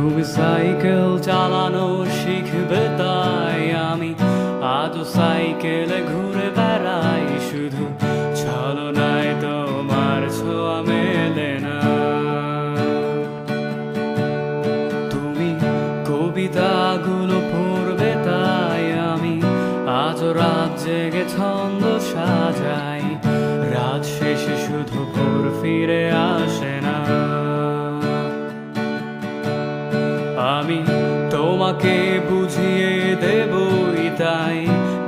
তুমি সাইকেল চালানো শিখবে তাই আমি আজও সাইকেলে ঘুরে বেড়াই, শুধু ছলনায় তোমার ছোঁয়া মেলে না। তুমি কবিতাগুলো পড়বে তাই আমি আজও রাত জেগে ছন্দ সাজাই, রাত শেষে শুধু ভোর ফিরে আসে না। আমি তোমাকে বুঝিয়ে দেবই তাই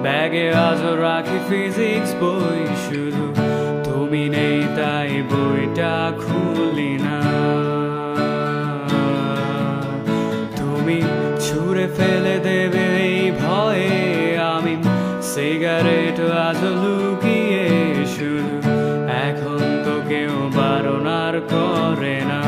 ব্যাগে আজও রাখি ফিজিক্স বই, শুধু তুমি নেই তাই বইটা খুলি না। তুমি ছুঁড়ে ফেলে দেবে এই ভয়ে আমি সিগারেট আজও লুকিয়ে, শুধু এখন তো কেউ বারণ আর করে না।